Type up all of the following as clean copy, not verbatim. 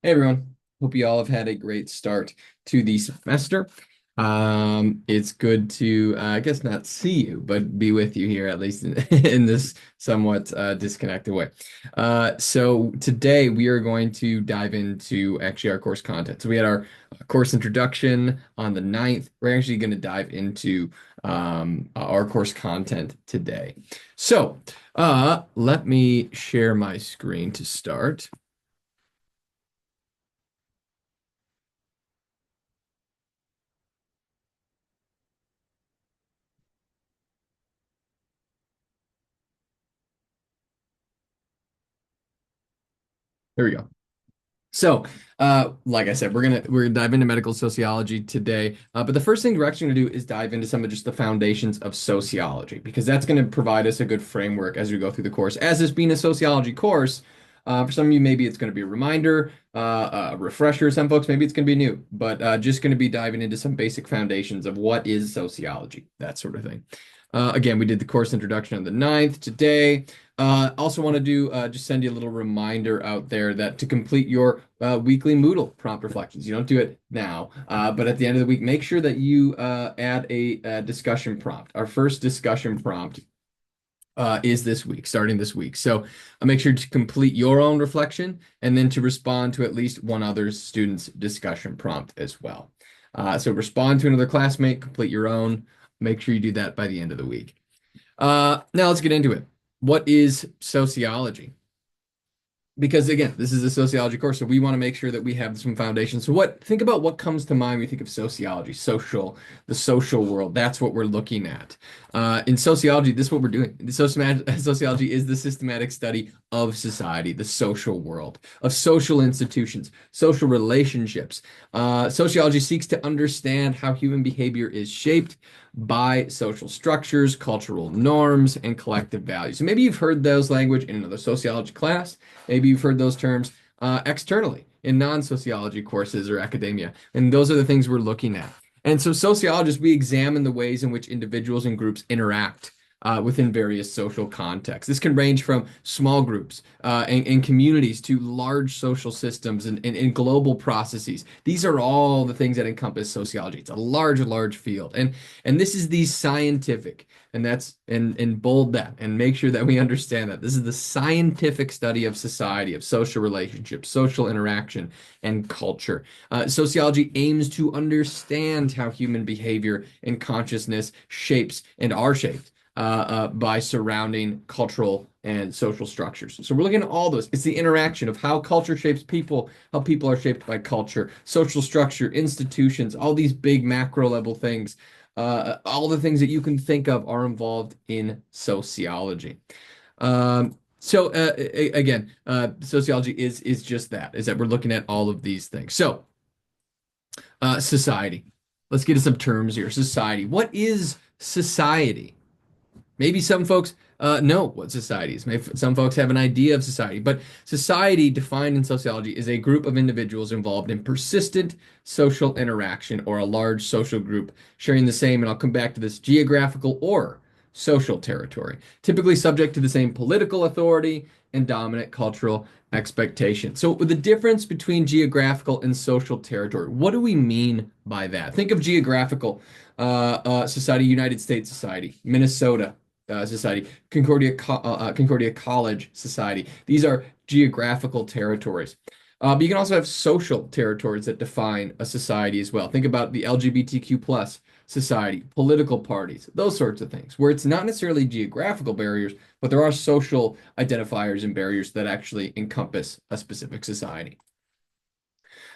Hey everyone, hope you all have had a great start to the semester. It's good to, I guess not see you, but be with you here, at least in this somewhat disconnected way. So today we are going to dive into actually our course content. So we had our course introduction on the 9th. We're actually going to dive into our course content today. So let me share my screen to start. There we go. So, like I said, we're gonna dive into medical sociology today. But the first thing we're actually gonna do is dive into some of just the foundations of sociology, because that's gonna provide us a good framework as we go through the course. As this being a sociology course, for some of you, maybe it's gonna be a reminder, a refresher. Some folks, maybe it's gonna be new, but just gonna be diving into some basic foundations of what is sociology, that sort of thing. Again, we did the course introduction on the 9th today. Also want to do just send you a little reminder out there that to complete your weekly Moodle prompt reflections. You don't do it now, but at the end of the week, make sure that you add a discussion prompt. Our first discussion prompt is this week, starting this week. So make sure to complete your own reflection and then to respond to at least one other student's discussion prompt as well. So respond to another classmate, complete your own. Make sure you do that by the end of the week. Now let's get into it. What is sociology? Because again, this is a sociology course, so we want to make sure that we have some foundation. So think about what comes to mind when you think of sociology, the social world. That's what we're looking at. In sociology, this is what we're doing. Sociology is the systematic study of society, the social world, of social institutions, social relationships. Sociology seeks to understand how human behavior is shaped by social structures, cultural norms, and collective values. So maybe you've heard those language in another sociology class. Maybe you've heard those terms externally in non-sociology courses or academia. And those are the things we're looking at. And so sociologists, we examine the ways in which individuals and groups interact within various social contexts. This can range from small groups and communities to large social systems and global processes. These are all the things that encompass sociology. It's a large field. And this is the scientific, and bold that and make sure that we understand that this is the scientific study of society, of social relationships, social interaction, and culture. Sociology aims to understand how human behavior and consciousness shapes and are shaped by surrounding cultural and social structures. So we're looking at all those. It's the interaction of how culture shapes people, how people are shaped by culture, social structure, institutions, all these big macro level things. All the things that you can think of are involved in sociology. Again, sociology is just that, is that we're looking at all of these things. So, society. Let's get to some terms here. Society. What is society? Maybe some folks know what society is. Maybe some folks have an idea of society, but society, defined in sociology, is a group of individuals involved in persistent social interaction or a large social group sharing the same, and I'll come back to this, geographical or social territory, typically subject to the same political authority and dominant cultural expectation. So, the difference between geographical and social territory, what do we mean by that? Think of geographical society, United States society, Minnesota society, Concordia College society. These are geographical territories. But you can also have social territories that define a society as well. Think about the LGBTQ plus society, political parties, those sorts of things, where it's not necessarily geographical barriers, but there are social identifiers and barriers that actually encompass a specific society.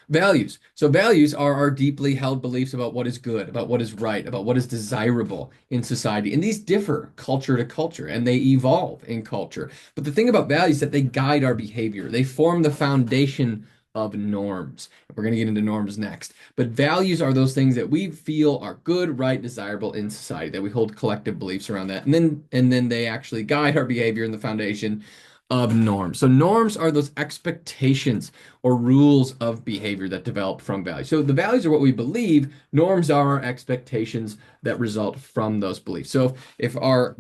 Values. So values are our deeply held beliefs about what is good, about what is right, about what is desirable in society. And these differ culture to culture and they evolve in culture. But the thing about values is that they guide our behavior. They form the foundation of norms. We're going to get into norms next. But values are those things that we feel are good, right, desirable in society, that we hold collective beliefs around that. And then they actually guide our behavior in the foundation of norms. So norms are those expectations or rules of behavior that develop from values. So the values are what we believe. Norms are our expectations that result from those beliefs. So if our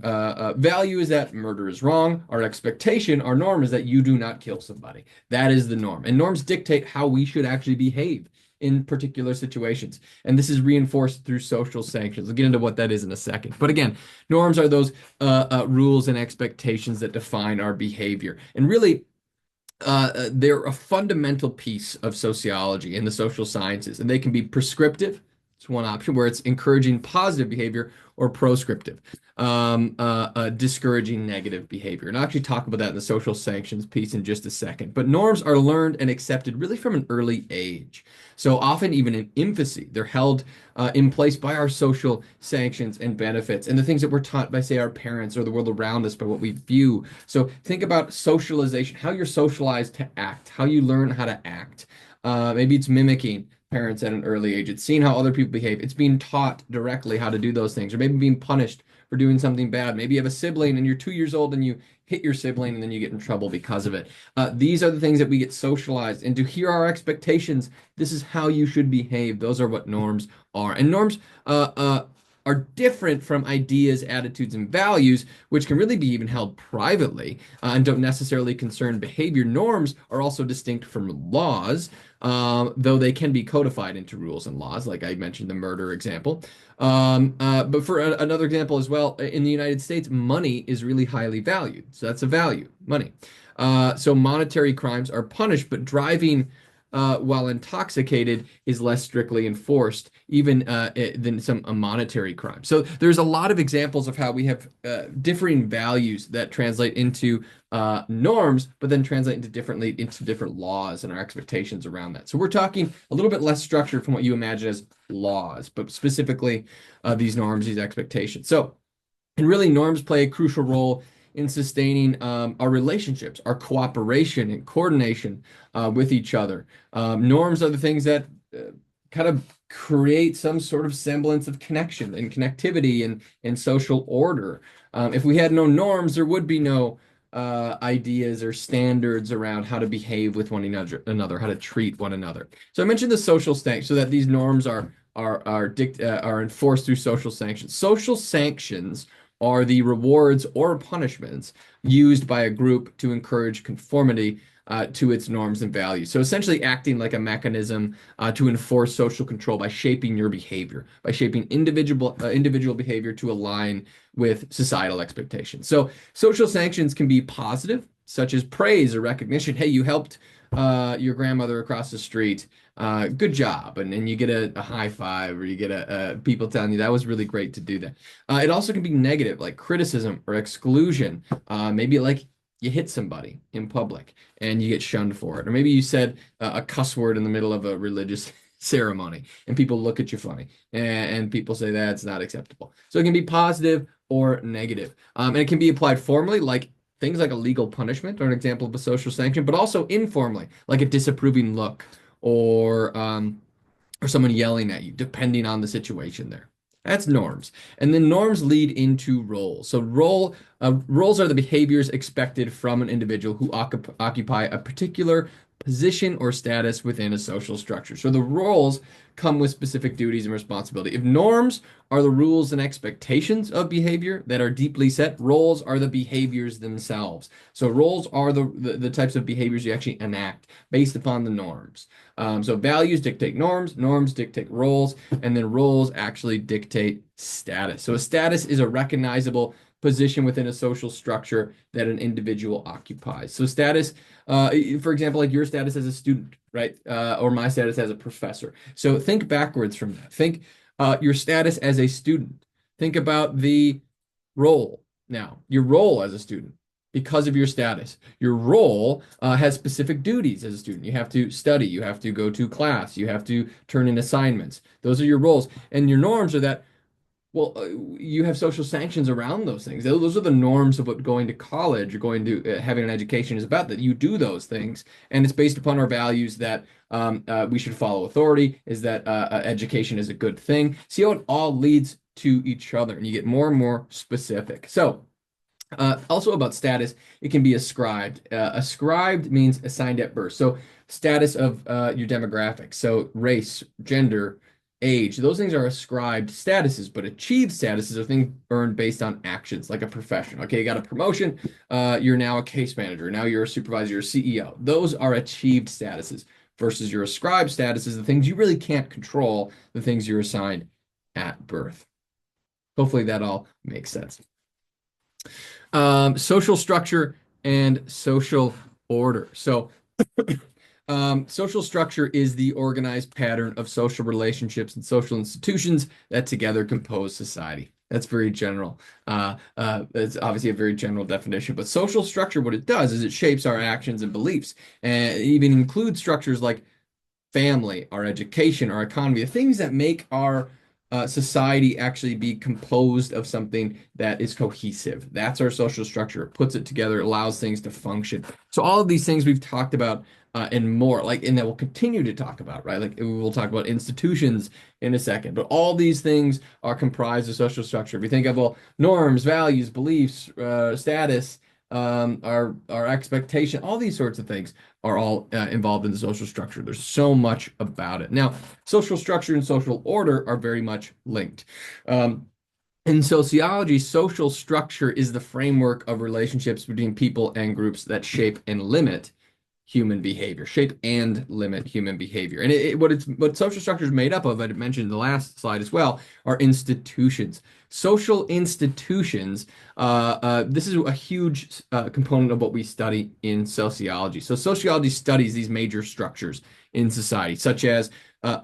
value is that murder is wrong, our expectation, our norm is that you do not kill somebody. That is the norm. And norms dictate how we should actually behave in particular situations. And this is reinforced through social sanctions. We'll get into what that is in a second. But again, norms are those rules and expectations that define our behavior. And really, they're a fundamental piece of sociology and the social sciences, and they can be prescriptive. It's one option where it's encouraging positive behavior, or proscriptive, discouraging negative behavior. And I'll actually talk about that in the social sanctions piece in just a second. But norms are learned and accepted really from an early age. So often, even in infancy, they're held in place by our social sanctions and benefits and the things that we're taught by, say, our parents or the world around us by what we view. So think about socialization, how you're socialized to act, how you learn how to act. Maybe it's mimicking parents at an early age. It's seeing how other people behave. It's being taught directly how to do those things, or maybe being punished for doing something bad. Maybe you have a sibling and you're 2 years old and you hit your sibling and then you get in trouble because of it. These are the things that we get socialized into. Here are our expectations. This is how you should behave. Those are what norms are. And norms are different from ideas, attitudes, and values, which can really be even held privately and don't necessarily concern behavior. Norms are also distinct from laws, though they can be codified into rules and laws, like I mentioned the murder example. But for another example as well, in the United States, money is really highly valued. So that's a value, money. So monetary crimes are punished, but driving while intoxicated is less strictly enforced, even than some monetary crime. So there's a lot of examples of how we have differing values that translate into norms, but then translate into different laws and our expectations around that. So we're talking a little bit less structured from what you imagine as laws, but specifically these norms, these expectations. So, and really, norms play a crucial role in sustaining our relationships, our cooperation and coordination with each other. Norms are the things that kind of create some sort of semblance of connection and connectivity and social order. If we had no norms, there would be no ideas or standards around how to behave with one another, how to treat one another. So I mentioned the social stank, so that these norms are enforced through social sanctions. Social sanctions are the rewards or punishments used by a group to encourage conformity to its norms and values. So essentially acting like a mechanism to enforce social control by shaping your behavior, by shaping individual behavior to align with societal expectations. So social sanctions can be positive, such as praise or recognition. Hey, you helped your grandmother across the street. Good job. And then you get a high five, or you get people telling you that was really great to do that. It also can be negative, like criticism or exclusion. Maybe like you hit somebody in public and you get shunned for it. Or maybe you said a cuss word in the middle of a religious ceremony and people look at you funny and people say that's not acceptable. So it can be positive or negative. And it can be applied formally, like things like a legal punishment or an example of a social sanction, but also informally, like a disapproving look or someone yelling at you, depending on the situation there. That's norms. And then norms lead into roles. So roles are the behaviors expected from an individual who occupy a particular position or status within a social structure. So the roles come with specific duties and responsibility. If norms are the rules and expectations of behavior that are deeply set, roles are the behaviors themselves. So roles are the types of behaviors you actually enact based upon the norms. So values dictate norms, norms dictate roles, and then roles actually dictate status. So a status is a recognizable position within a social structure that an individual occupies. So status, for example, like your status as a student, right? Or my status as a professor. So think backwards from that. Think your status as a student. Think about the role. Now, your role as a student, because of your status. Your role has specific duties as a student. You have to study, you have to go to class, you have to turn in assignments. Those are your roles. And your norms are that, well, you have social sanctions around those things. Those are the norms of what going to college or going to having an education is about, that you do those things. And it's based upon our values that we should follow authority, is that education is a good thing. See how it all leads to each other, and you get more and more specific. So, Also about status, it can be ascribed. Ascribed means assigned at birth. So status of your demographics. So race, gender, age, those things are ascribed statuses, but achieved statuses are things earned based on actions, like a profession. Okay, you got a promotion, you're now a case manager, now you're a supervisor, you're a CEO. Those are achieved statuses versus your ascribed statuses, the things you really can't control, the things you're assigned at birth. Hopefully that all makes sense. Social structure and social order. So, social structure is the organized pattern of social relationships and social institutions that together compose society. That's very general. It's obviously a very general definition, but social structure, what it does is it shapes our actions and beliefs, and it even includes structures like family, our education, our economy, the things that make our society actually be composed of something that is cohesive. That's our social structure. It puts it together, allows things to function. So all of these things we've talked about and more, like, and that we'll continue to talk about, right? Like we'll talk about institutions in a second, but all these things are comprised of social structure. If you think of, well, norms, values, beliefs, status, our expectation, all these sorts of things are all involved in the social structure. There's so much about it. Now, social structure and social order are very much linked. In sociology, social structure is the framework of relationships between people and groups that shape and limit human behavior, shape and limit human behavior. And what social structure is made up of, I mentioned in the last slide as well, are institutions. Social institutions, this is a huge component of what we study in sociology. So sociology studies these major structures in society, such as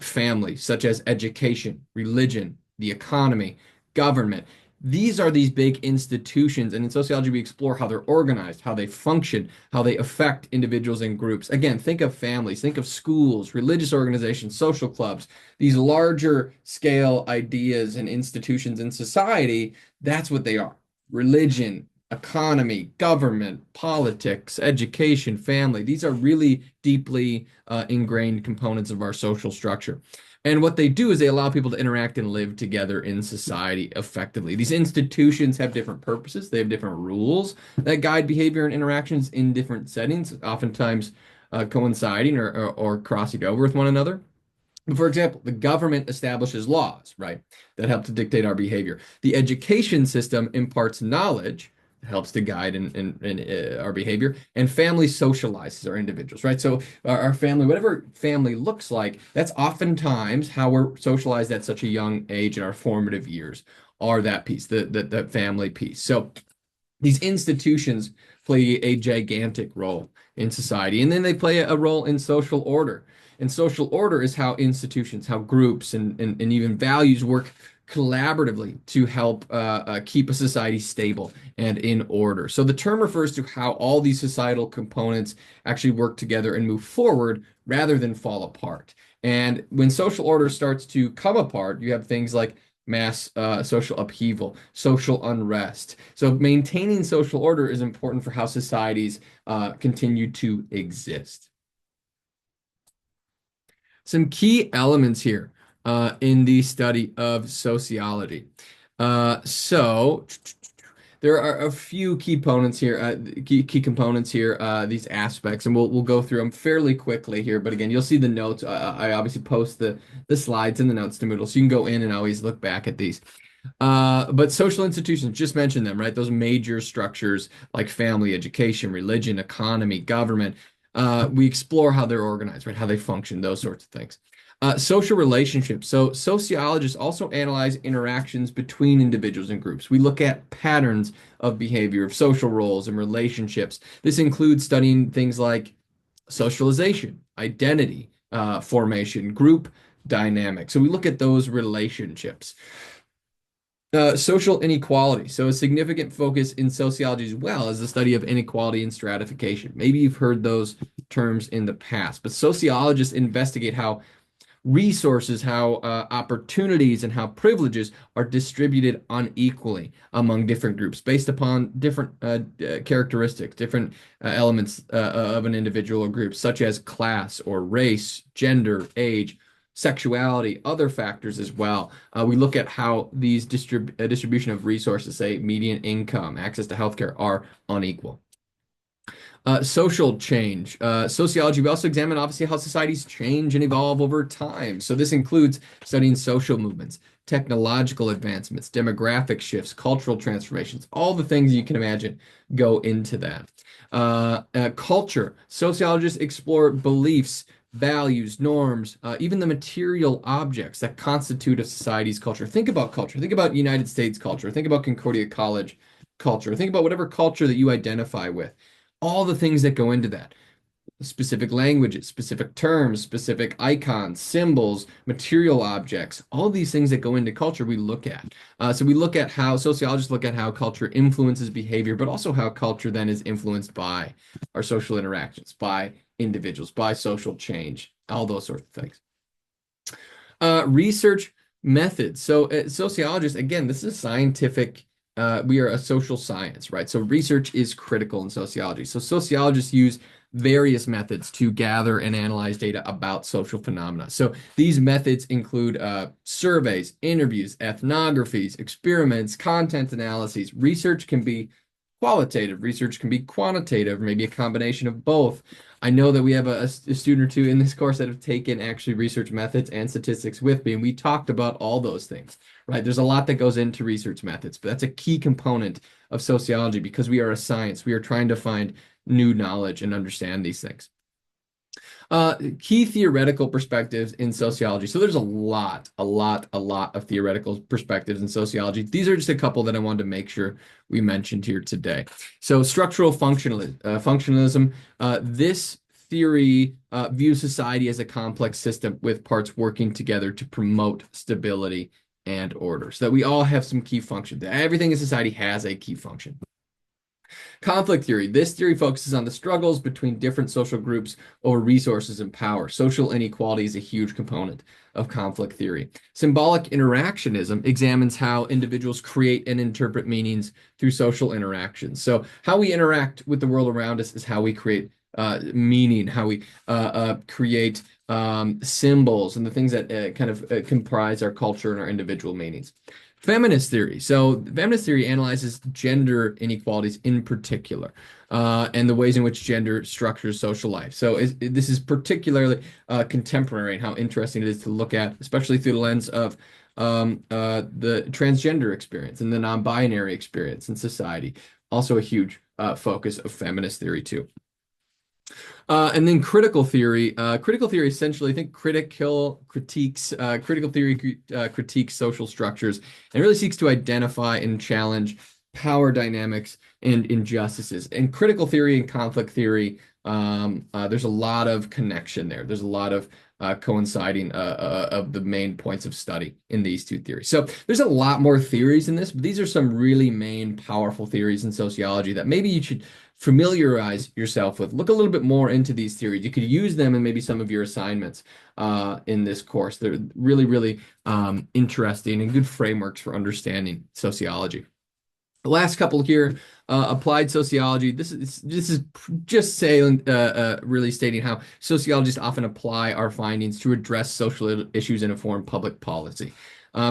family, such as education, religion, the economy, government. These are these big institutions, and in sociology, we explore how they're organized, how they function, how they affect individuals and groups. Again, think of families, think of schools, religious organizations, social clubs, these larger scale ideas and institutions in society. That's what they are: religion, economy, government, politics, education, family. These are really deeply ingrained components of our social structure. And what they do is they allow people to interact and live together in society effectively. These institutions have different purposes, they have different rules that guide behavior and interactions in different settings, oftentimes coinciding or crossing over with one another. For example, the government establishes laws, right, that help to dictate our behavior. The education system imparts knowledge that helps to guide our behavior, and family socializes our individuals, right? So our family, whatever family looks like, that's oftentimes how we're socialized at such a young age in our formative years, are that piece, the family piece. So these institutions play a gigantic role in society, and then they play a role in social order. And social order is how institutions, how groups, and even values work collaboratively to help keep a society stable and in order. So the term refers to how all these societal components actually work together and move forward rather than fall apart. And when social order starts to come apart, you have things like mass social upheaval, social unrest. So maintaining social order is important for how societies continue to exist. Some key elements here in the study of sociology. So there are a few key components here, key components here, these aspects, and we'll go through them fairly quickly here. But again, you'll see the notes. I obviously post the slides in the notes to Moodle, so you can go in and always look back at these. But social institutions, just mention them, right? Those major structures like family, education, religion, economy, government. We explore how they're organized, right? How they function, those sorts of things. Social relationships. So sociologists also analyze interactions between individuals and groups. We look at patterns of behavior, of social roles and relationships. This includes studying things like socialization, identity, formation, group dynamics. So we look at those relationships. Social inequality. So a significant focus in sociology as well is the study of inequality and stratification. Maybe you've heard those terms in the past, but sociologists investigate how resources, how opportunities, and how privileges are distributed unequally among different groups based upon different characteristics, different elements of an individual or group, such as class or race, gender, age, sexuality, other factors as well. We look at how these distribution of resources, say median income, access to healthcare, are unequal. Social change. Sociology, we also examine obviously how societies change and evolve over time. So this includes studying social movements, technological advancements, demographic shifts, cultural transformations, all the things you can imagine go into that. Culture. Sociologists explore beliefs, values, norms, even the material objects that constitute a society's culture. Think about culture. Think about United States culture. Think about Concordia College culture. Think about whatever culture that you identify with, all the things that go into that: specific languages, specific terms, specific icons, symbols, material objects, all these things that go into culture we look at. So we look at how sociologists look at how culture influences behavior, but also how culture then is influenced by our social interactions, by individuals, by social change, all those sorts of things. Research methods. So sociologists, again, this is scientific. We are a social science, right? So research is critical in sociology. So sociologists use various methods to gather and analyze data about social phenomena. So these methods include surveys, interviews, ethnographies, experiments, content analyses. Research can be qualitative, research can be quantitative, maybe a combination of both. I know that we have a student or two in this course that have taken actually research methods and statistics with me, and we talked about all those things, right? There's a lot that goes into research methods, but that's a key component of sociology because we are a science. We are trying to find new knowledge and understand these things. Key theoretical perspectives in sociology. So there's a lot of theoretical perspectives in sociology. These are just a couple that I wanted to make sure we mentioned here today. So structural functionalism. This theory views society as a complex system with parts working together to promote stability and order. So that we all have some key functions. Everything in society has a key function. Conflict theory. This theory focuses on the struggles between different social groups over resources and power. Social inequality is a huge component of conflict theory. Symbolic interactionism examines how individuals create and interpret meanings through social interactions. So how we interact with the world around us is how we create meaning, how we create symbols and the things that kind of comprise our culture and our individual meanings. Feminist theory. So feminist theory analyzes gender inequalities in particular, and the ways in which gender structures social life. So this is particularly contemporary and how interesting it is to look at, especially through the lens of the transgender experience and the non-binary experience in society. Also a huge focus of feminist theory too. And then critical theory. Critical theory essentially, I think, critical theory critiques social structures and really seeks to identify and challenge power dynamics and injustices. And critical theory and conflict theory, there's a lot of connection there. There's a lot of coinciding of the main points of study in these two theories. So there's a lot more theories in this, but these are some really main powerful theories in sociology that maybe you should familiarize yourself with. Look a little bit more into these theories. You could use them in maybe some of your assignments in this course. They're really interesting and good frameworks for understanding sociology. The last couple here, applied sociology. This is just saying, really stating how sociologists often apply our findings to address social issues and inform public policy.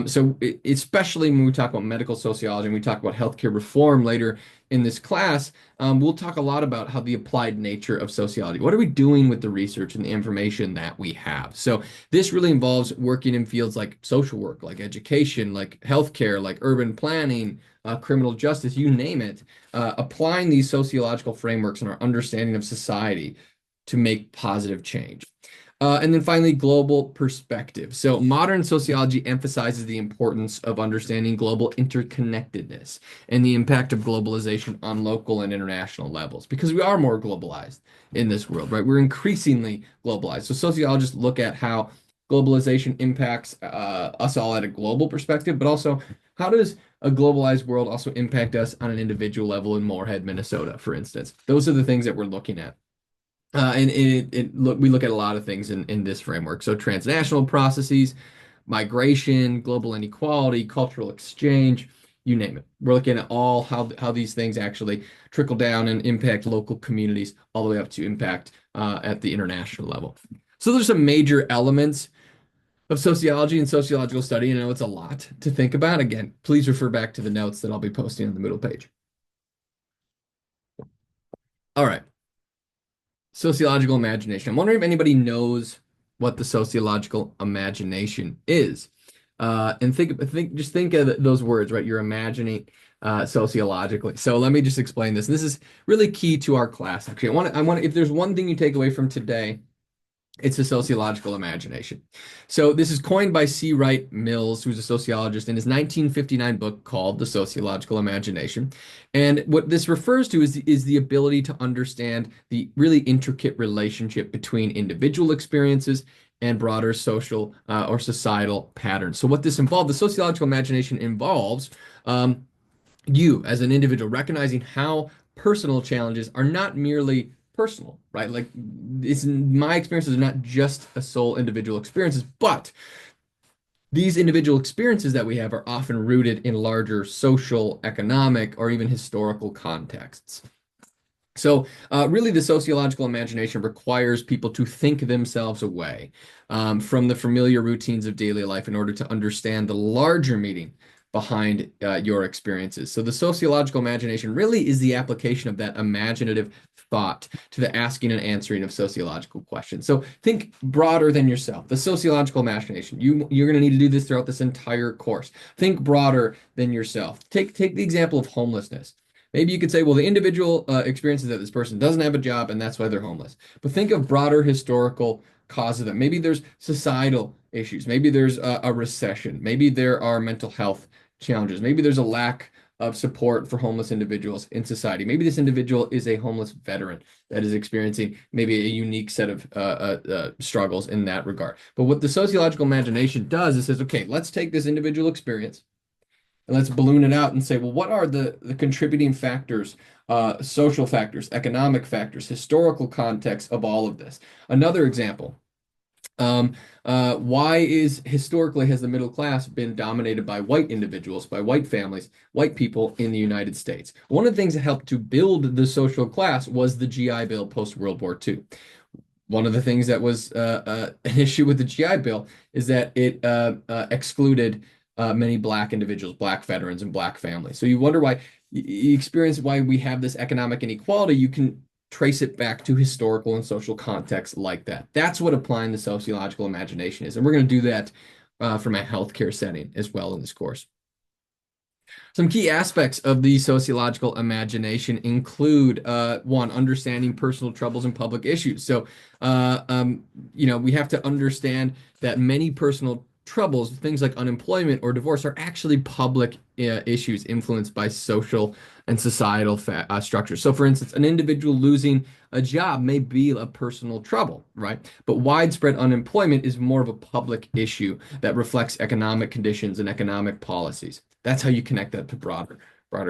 So especially when we talk about medical sociology and we talk about healthcare reform later in this class, we'll talk a lot about how the applied nature of sociology. What are we doing with the research and the information that we have? So this really involves working in fields like social work, like education, like healthcare, like urban planning, criminal justice, you name it, applying these sociological frameworks and our understanding of society to make positive change. And then finally, global perspective. So modern sociology emphasizes the importance of understanding global interconnectedness and the impact of globalization on local and international levels, because we are more globalized in this world, right? We're increasingly globalized. So sociologists look at how globalization impacts us all at a global perspective, but also how does a globalized world also impact us on an individual level in Moorhead, Minnesota, for instance? Those are the things that we're looking at. And we look at a lot of things in this framework. So transnational processes, migration, global inequality, cultural exchange, you name it. We're looking at all how these things actually trickle down and impact local communities all the way up to impact at the international level. So there's some major elements of sociology and sociological study. I know it's a lot to think about. Again, please refer back to the notes that I'll be posting on the Moodle page. All right. Sociological imagination. I'm wondering if anybody knows what the sociological imagination is. And just think of those words, right? You're imagining sociologically. So let me just explain this. This is really key to our class. Actually, if there's one thing you take away from today, it's the sociological imagination. So this is coined by C. Wright Mills, who's a sociologist, in his 1959 book called The Sociological Imagination. And what this refers to is the ability to understand the really intricate relationship between individual experiences and broader social or societal patterns. So what this involves, the sociological imagination involves you as an individual recognizing how personal challenges are not merely personal, right? Like my experiences are not just a sole individual experiences, but these individual experiences that we have are often rooted in larger social, economic, or even historical contexts. So, really, the sociological imagination requires people to think themselves away from the familiar routines of daily life in order to understand the larger meaning behind your experiences. So, the sociological imagination really is the application of that imaginative thought to the asking and answering of sociological questions. So, think broader than yourself. The sociological imagination. You're going to need to do this throughout this entire course. Think broader than yourself. Take the example of homelessness. Maybe you could say, well, the individual experiences that this person doesn't have a job and that's why they're homeless. But think of broader historical causes of them. Maybe there's societal issues. Maybe there's a recession. Maybe there are mental health challenges. Maybe there's a lack of support for homeless individuals in society. Maybe this individual is a homeless veteran that is experiencing maybe a unique set of struggles in that regard. But what the sociological imagination does is says, okay, let's take this individual experience and let's balloon it out and say, well, what are the contributing factors, social factors, economic factors, historical context of all of this? Another example, why historically has the middle class been dominated by white individuals, by white families, white people in the United States? One of the things that helped to build the social class was the GI Bill post-World War II. One of the things that was an issue with the GI Bill is that it excluded many Black individuals, Black veterans, and Black families. So you wonder why you experience why we have this economic inequality. You can trace it back to historical and social context like that. That's what applying the sociological imagination is. And we're going to do that from a healthcare setting as well in this course. Some key aspects of the sociological imagination include one, understanding personal troubles and public issues. So, we have to understand that many personal troubles, things like unemployment or divorce, are actually public issues influenced by social and societal structures. So, for instance, an individual losing a job may be a personal trouble, right? But widespread unemployment is more of a public issue that reflects economic conditions and economic policies. That's how you connect that to broader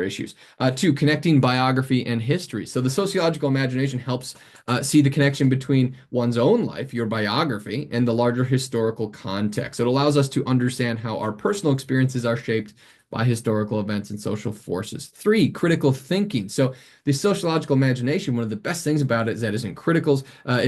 issues. Two, connecting biography and history. So the sociological imagination helps see the connection between one's own life, your biography, and the larger historical context. It allows us to understand how our personal experiences are shaped by historical events and social forces. Three, critical thinking. So the sociological imagination, one of the best things about it is that it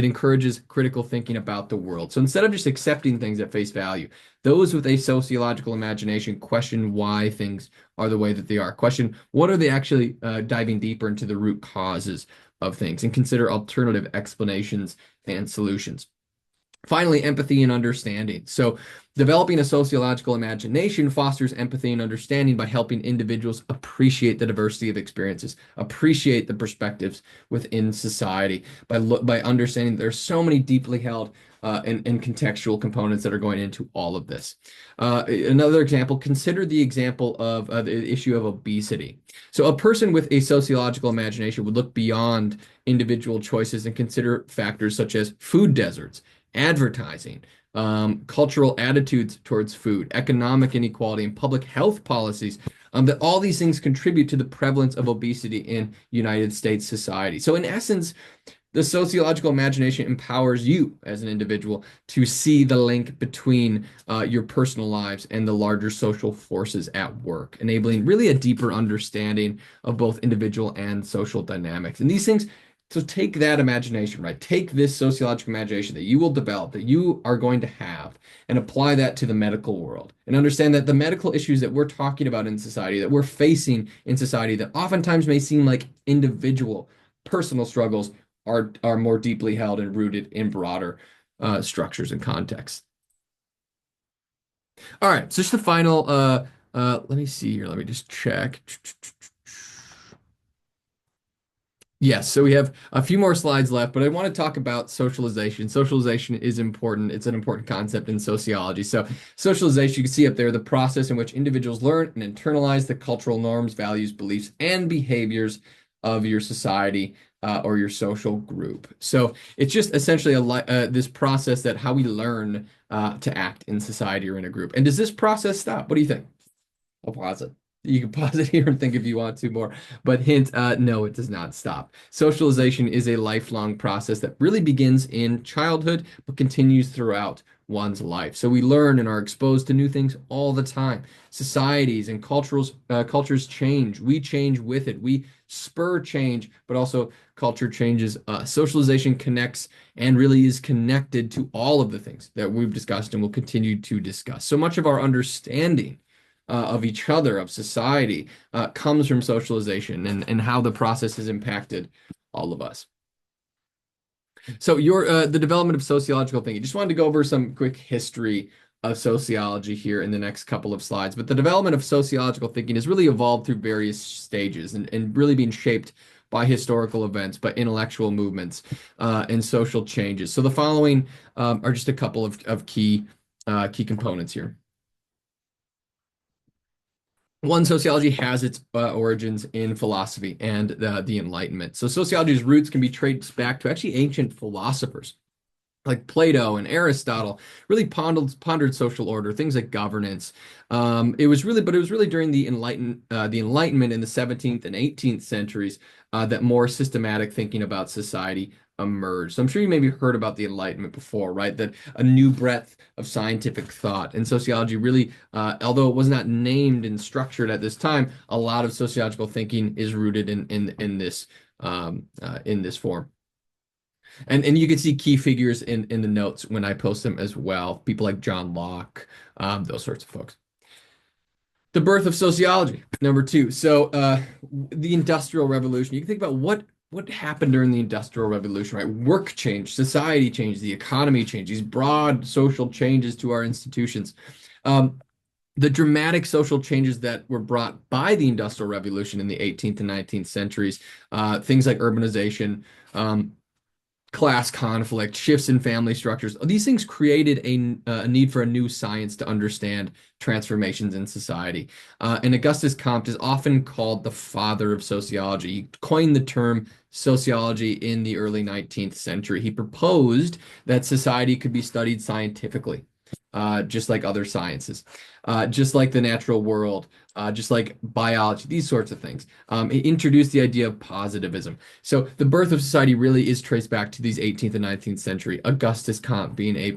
encourages critical thinking about the world. So instead of just accepting things at face value, those with a sociological imagination question why things are the way that they are. Question, what are they actually diving deeper into the root causes of things, and consider alternative explanations and solutions. Finally, empathy and understanding. So developing a sociological imagination fosters empathy and understanding by helping individuals appreciate the diversity of experiences, appreciate the perspectives within society, by understanding there's so many deeply held and contextual components that are going into all of this. Another example, consider the example of the issue of obesity. So a person with a sociological imagination would look beyond individual choices and consider factors such as food deserts, advertising, cultural attitudes towards food, economic inequality, and public health policies, that all these things contribute to the prevalence of obesity in United States society. So in essence, the sociological imagination empowers you as an individual to see the link between your personal lives and the larger social forces at work, enabling really a deeper understanding of both individual and social dynamics. And these things So take that imagination, right? Take this sociological imagination that you will develop, that you are going to have, and apply that to the medical world. And understand that the medical issues that we're talking about in society, that we're facing in society, that oftentimes may seem like individual, personal struggles, are more deeply held and rooted in broader structures and contexts. All right, so just the final. Let me see here. Let me just check. Yes, so we have a few more slides left, but I want to talk about socialization. Socialization is important. It's an important concept in sociology. So, socialization, you can see up there, the process in which individuals learn and internalize the cultural norms, values, beliefs, and behaviors of your society or your social group. So, it's just essentially this process that how we learn to act in society or in a group. And does this process stop? What do you think? I'll pause it. You can pause it here and think if you want to more. But hint, no, it does not stop. Socialization is a lifelong process that really begins in childhood, but continues throughout one's life. So we learn and are exposed to new things all the time. Societies and cultures change. We change with it. We spur change, but also culture changes us. Socialization connects and really is connected to all of the things that we've discussed and will continue to discuss. So much of our understanding of each other, of society, comes from socialization and how the process has impacted all of us. So your the development of sociological thinking. Just wanted to go over some quick history of sociology here in the next couple of slides. But the development of sociological thinking has really evolved through various stages and really been shaped by historical events, by intellectual movements, and social changes. So the following are just a couple of key components here. One, sociology has its origins in philosophy and the Enlightenment. So sociology's roots can be traced back to actually ancient philosophers like Plato and Aristotle, really pondered social order, things like governance. But it was really during the Enlightenment in the 17th and 18th centuries that more systematic thinking about society emerged. So I'm sure you maybe heard about the Enlightenment before, right? That a new breadth of scientific thought and sociology really, although it was not named and structured at this time, a lot of sociological thinking is rooted in this form. And you can see key figures in the notes when I post them as well. People like John Locke, those sorts of folks. The birth of sociology, number two. So the Industrial Revolution. You can think about what happened during the Industrial Revolution, right? Work changed, society changed, the economy changed, these broad social changes to our institutions. The dramatic social changes that were brought by the Industrial Revolution in the 18th and 19th centuries, things like urbanization, class conflict, shifts in family structures. These things created a need for a new science to understand transformations in society. And Augustus Comte is often called the father of sociology. He coined the term sociology in the early 19th century. He proposed that society could be studied scientifically, just like other sciences, just like the natural world, just like biology, these sorts of things. It introduced the idea of positivism. So the birth of society really is traced back to these 18th and 19th century, Augustus Comte being a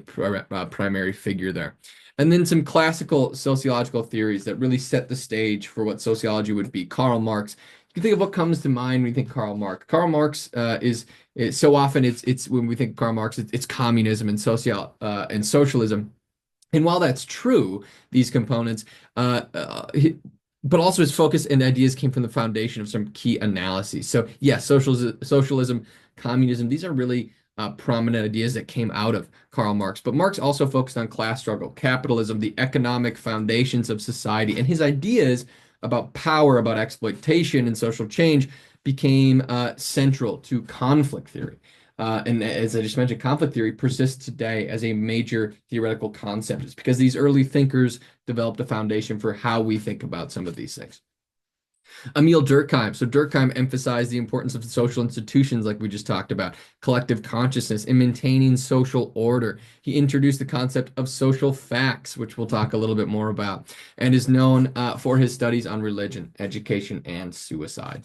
primary figure there. And then some classical sociological theories that really set the stage for what sociology would be. Karl Marx. You can think of what comes to mind when you think Karl Marx. Karl Marx is so often it's when we think Karl Marx, it's communism and socialism. And while that's true, these components, but also his focus and ideas came from the foundation of some key analyses. So, yes, socialism, communism, these are really prominent ideas that came out of Karl Marx. But Marx also focused on class struggle, capitalism, the economic foundations of society, and his ideas about power, about exploitation and social change became central to conflict theory. And as I just mentioned, conflict theory persists today as a major theoretical concept. It's because these early thinkers developed a foundation for how we think about some of these things. Emil Durkheim. So Durkheim emphasized the importance of social institutions, like we just talked about, collective consciousness, and maintaining social order. He introduced the concept of social facts, which we'll talk a little bit more about, and is known for his studies on religion, education, and suicide.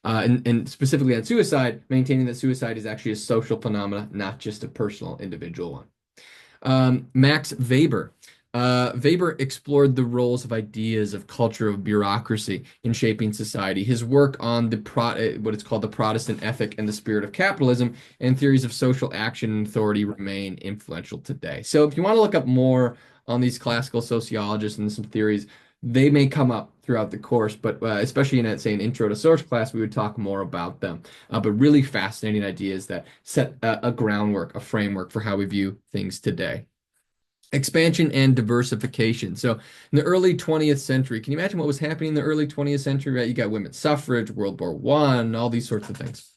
And specifically on suicide, maintaining that suicide is actually a social phenomenon, not just a personal individual one. Max Weber. Weber explored the roles of ideas, of culture, of bureaucracy in shaping society. His work on what is called the Protestant ethic and the spirit of capitalism and theories of social action and authority remain influential today. So if you want to look up more on these classical sociologists and some theories, they may come up throughout the course, but especially in, say, an intro to social class, we would talk more about them. But really fascinating ideas that set a groundwork, a framework for how we view things today. Expansion and diversification. So in the early 20th century, can you imagine what was happening in the early 20th century, right? You got women's suffrage, World War I, all these sorts of things.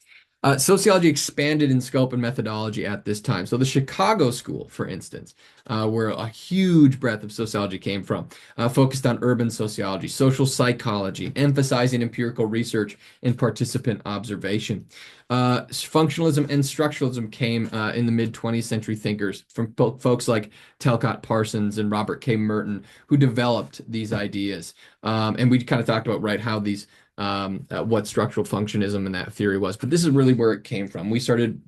Sociology expanded in scope and methodology at this time. So the Chicago School, for instance, where a huge breadth of sociology came from, focused on urban sociology, social psychology, emphasizing empirical research and participant observation. Functionalism and structuralism came in the mid-20th century thinkers from folks like Talcott Parsons and Robert K. Merton, who developed these ideas. And we kind of talked about, right, how these what structural functionism and that theory was. But this is really where it came from. We started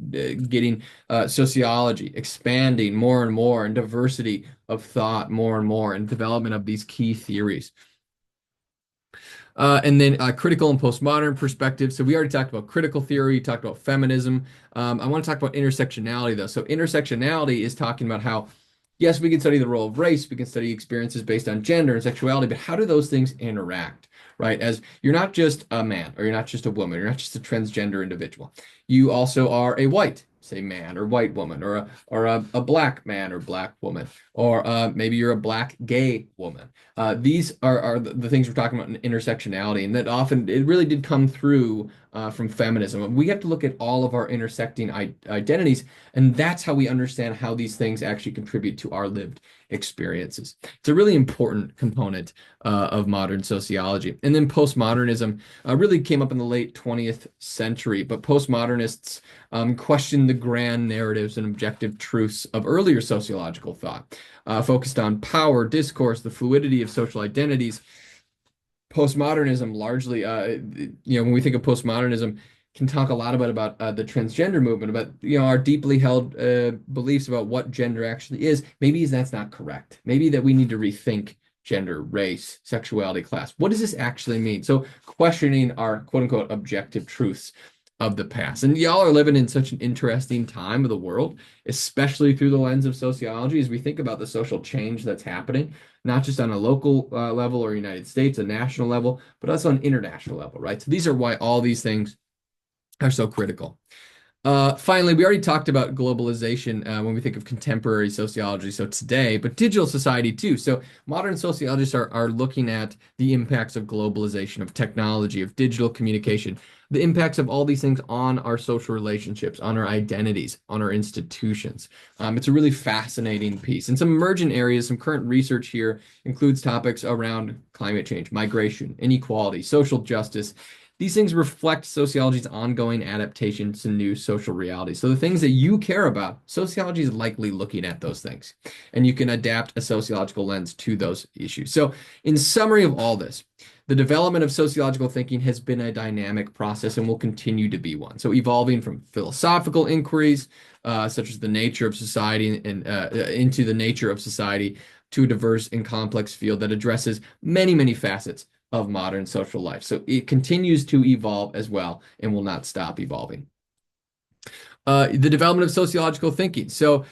getting sociology expanding more and more, and diversity of thought more and more, and development of these key theories. And then critical and postmodern perspective. So we already talked about critical theory, talked about feminism. I want to talk about intersectionality, though. So intersectionality is talking about how, yes, we can study the role of race, we can study experiences based on gender and sexuality, but how do those things interact? Right? As you're not just a man, or you're not just a woman, you're not just a transgender individual. You also are a white, say, man or white woman, or a black man or black woman, or maybe you're a black gay woman. These are the things we're talking about in intersectionality, and that often it really did come through from feminism. We have to look at all of our intersecting identities, and that's how we understand how these things actually contribute to our lived experiences. It's a really important component of modern sociology. And then postmodernism really came up in the late 20th century, but postmodernists questioned the grand narratives and objective truths of earlier sociological thought, focused on power, discourse, the fluidity of social identities. Postmodernism largely, when we think of postmodernism, can talk a lot about the transgender movement, about our deeply held beliefs about what gender actually is. Maybe that's not correct. Maybe that we need to rethink gender, race, sexuality, class. What does this actually mean? So questioning our quote unquote objective truths of the past. And y'all are living in such an interesting time of the world, especially through the lens of sociology, as we think about the social change that's happening, not just on a local level or United States, a national level, but also on an international level, right? So these are why all these things are so critical. Finally, we already talked about globalization when we think of contemporary sociology, so today, but digital society too. So modern sociologists are looking at the impacts of globalization, of technology, of digital communication, the impacts of all these things on our social relationships, on our identities, on our institutions. It's a really fascinating piece. And some emergent areas, some current research here includes topics around climate change, migration, inequality, social justice. These things reflect sociology's ongoing adaptation to new social realities. So the things that you care about, sociology is likely looking at those things, and you can adapt a sociological lens to those issues. So in summary of all this, the development of sociological thinking has been a dynamic process and will continue to be one. So evolving from philosophical inquiries, such as the nature of society and into the nature of society, to a diverse and complex field that addresses many, many facets of modern social life. So it continues to evolve as well and will not stop evolving. The development of sociological thinking. So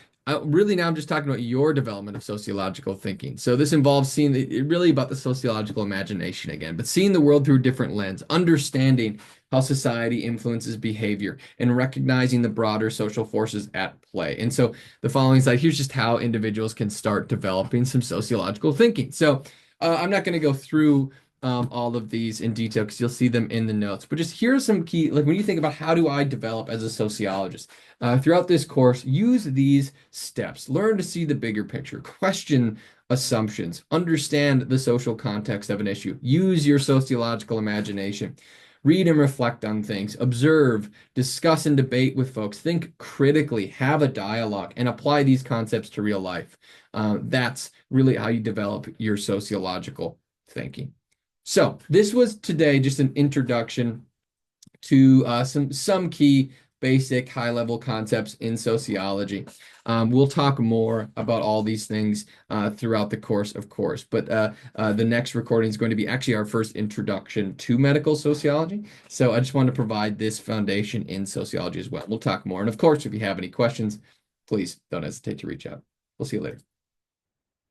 really now I'm just talking about your development of sociological thinking. So this involves seeing really about the sociological imagination again, but seeing the world through a different lens, understanding how society influences behavior, and recognizing the broader social forces at play. And so the following slide, here's just how individuals can start developing some sociological thinking. So I'm not going to go through all of these in detail because you'll see them in the notes. But just here are some key, like when you think about how do I develop as a sociologist, throughout this course, use these steps. Learn to see the bigger picture, question assumptions, understand the social context of an issue, use your sociological imagination, read and reflect on things, observe, discuss and debate with folks, think critically, have a dialogue, and apply these concepts to real life. That's really how you develop your sociological thinking. So this was today just an introduction to some key basic high-level concepts in sociology. We'll talk more about all these things throughout the course, of course, but the next recording is going to be actually our first introduction to medical sociology. So I just want to provide this foundation in sociology as well. We'll talk more. And of course, if you have any questions, please don't hesitate to reach out. We'll see you later.